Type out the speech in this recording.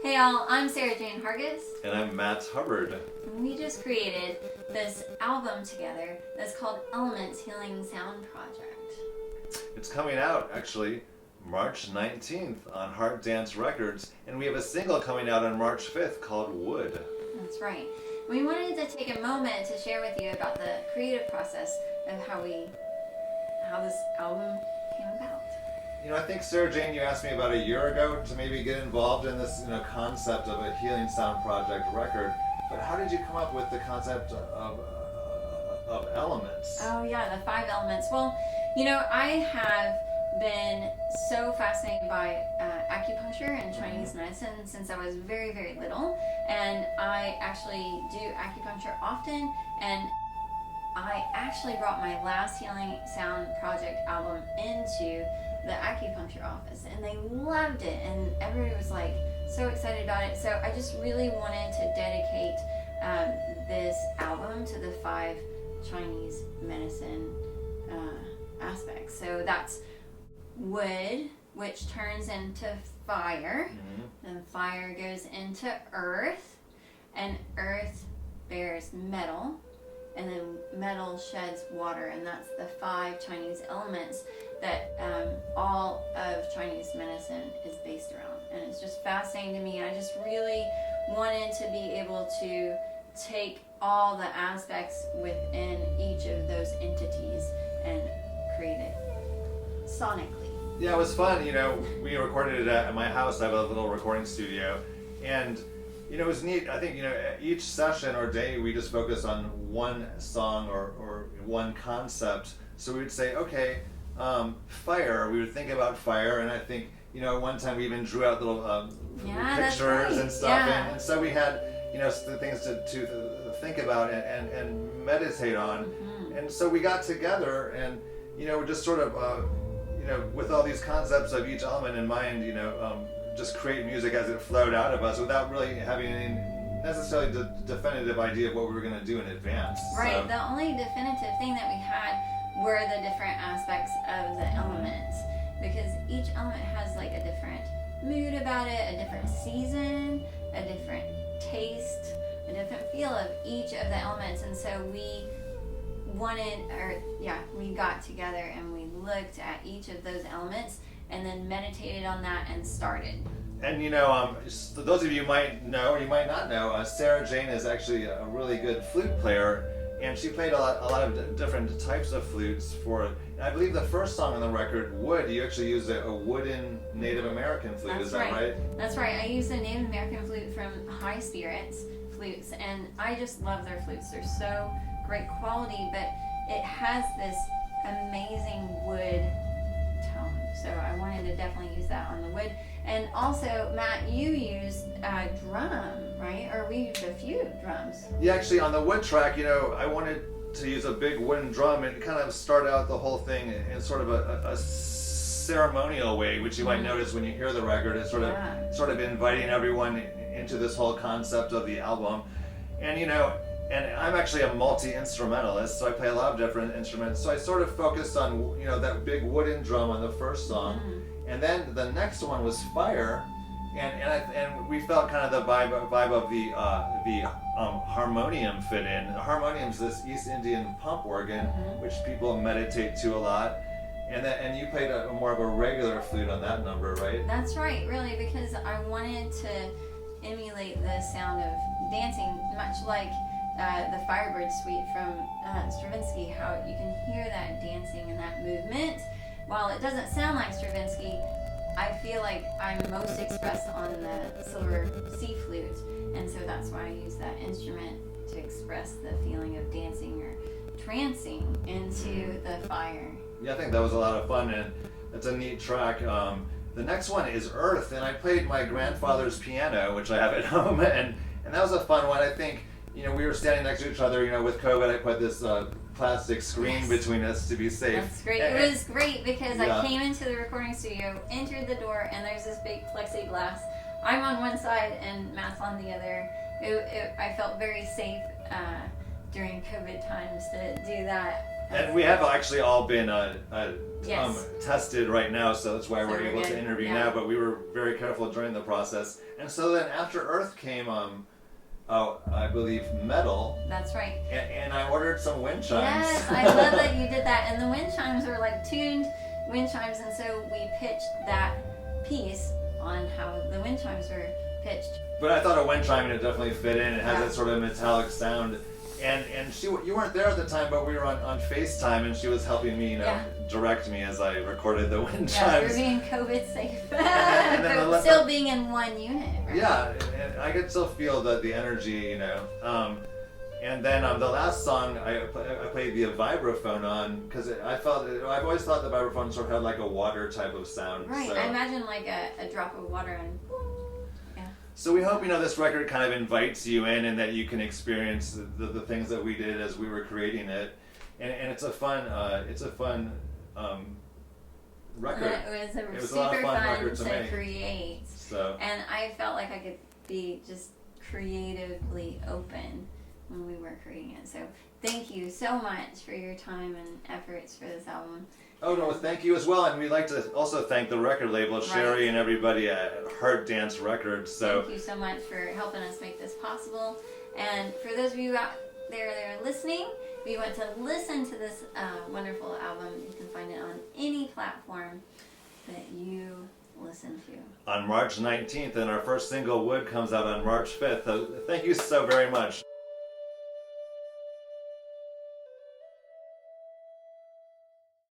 Hey all, I'm Sarah Jane Hargis. And I'm Matt Hubbard. And we just created this album together that's called Elements Healing Sound Project. It's coming out, actually, March 19th on Heart Dance Records, and we have a single coming out on March 5th called Wood. That's right. We wanted to take a moment to share with you about the creative process of how this album came about. You know, I think, Sarah Jane, you asked me about a year ago to maybe get involved in this, concept of a Healing Sound Project record. But how did you come up with the concept of elements? Oh yeah, the 5 elements. Well, I have been so fascinated by acupuncture and Chinese medicine since I was very, very little. And I actually do acupuncture often. And I actually brought my last Healing Sound Project album into the acupuncture office, and they loved it, and everybody was like so excited about it. So I just really wanted to dedicate this album to the 5 Chinese medicine aspects. So that's wood, which turns into fire, then fire goes into earth, and earth bears metal, and then metal sheds water, and that's the 5 Chinese elements that all of Chinese medicine is based around. And it's just fascinating to me. I just really wanted to be able to take all the aspects within each of those entities and create it sonically. Yeah, it was fun. We recorded it at my house. I have a little recording studio, and it was neat. I think, each session or day we just focused on one song or one concept. So we would say, okay, fire, we would think about fire, and I think, one time we even drew out little pictures and stuff, and so we had, the things to think about and meditate on, and so we got together and, just sort of, with all these concepts of each element in mind, just create music as it flowed out of us without really having any necessarily definitive idea of what we were going to do in advance. Right. So. The only definitive thing that we had were the different aspects of the elements, because each element has like a different mood about it, a different season, a different taste, a different feel of each of the elements. And so we got together and we looked at each of those elements and then meditated on that and started. And those of you might know or you might not know, Sarah Jane is actually a really good flute player, and she played a lot of different types of flutes for it. I believe the first song on the record, Wood, you actually used a wooden Native American flute. That's is that right? That's right. I used a Native American flute from High Spirits Flutes, and I just love their flutes. They're so great quality, but it has this amazing wood tone. So I wanted to definitely use that on the wood. And also, Matt, you used a drum, right? Or we used a few drums. Yeah, actually, on the wood track, I wanted to use a big wooden drum and kind of start out the whole thing in sort of a ceremonial way, which you might notice when you hear the record. It's sort of inviting everyone into this whole concept of the album. And and I'm actually a multi-instrumentalist, so I play a lot of different instruments. So I sort of focused on that big wooden drum on the first song. And then the next one was fire, and we felt kind of the vibe of the harmonium fit in. The harmonium's this East Indian pump organ, which people meditate to a lot, and you played more of a regular flute on that number, right? That's right, really, because I wanted to emulate the sound of dancing, much like the Firebird Suite from Stravinsky. How you can hear that dancing and that movement. While it doesn't sound like Stravinsky, I feel like I'm most expressed on the silver C flute, and so that's why I use that instrument to express the feeling of dancing or trancing into the fire. Yeah, I think that was a lot of fun, and it's a neat track. The next one is Earth, and I played my grandfather's piano, which I have at home, and that was a fun one. I think, we were standing next to each other, with COVID, I put this plastic screen between us to be safe. That's great. It was great because I came into the recording studio, entered the door, and there's this big plexiglass. I'm on one side and Matt's on the other. I felt very safe during COVID times to do that And we have actually all been Yes. tested right now, so that's why So we're we're able good. to interview Yeah. now. But we were very careful during the process. And so then after Earth came, I believe metal, That's right. and I ordered some wind chimes. Yes, I love that you did that. And the wind chimes were like tuned wind chimes, and so we pitched that piece on how the wind chimes were pitched. But I thought a wind chime would definitely fit in. It has Yeah. that sort of metallic sound. And you weren't there at the time, but we were on FaceTime, and she was helping me, Yeah. direct me as I recorded the wind Yeah, we were chimes. being COVID safe. And then I But left still the- being in one unit, right? Yeah, and I could still feel the energy, And then the last song I played the vibraphone on because I've always thought the vibraphone sort of had like a water type of sound. Right, So, I imagine like a drop of water and so we hope this record kind of invites you in and that you can experience the things that we did as we were creating it, and it's a fun record. it was a lot of super fun fun record to to make. create. So And I felt like I could be just creatively open when we were creating it. So thank you so much for your time and efforts for this album. oh no, thank you as well, and we'd like to also thank the record label, Sherry, and everybody at Heart Dance Records. So Thank you so much for helping us make this possible. And for those of you out there that are listening, if you want to listen to this wonderful album, you can find it on any platform that you listen to. on March 19th, and our first single, Wood, comes out on March 5th. So thank you so very much.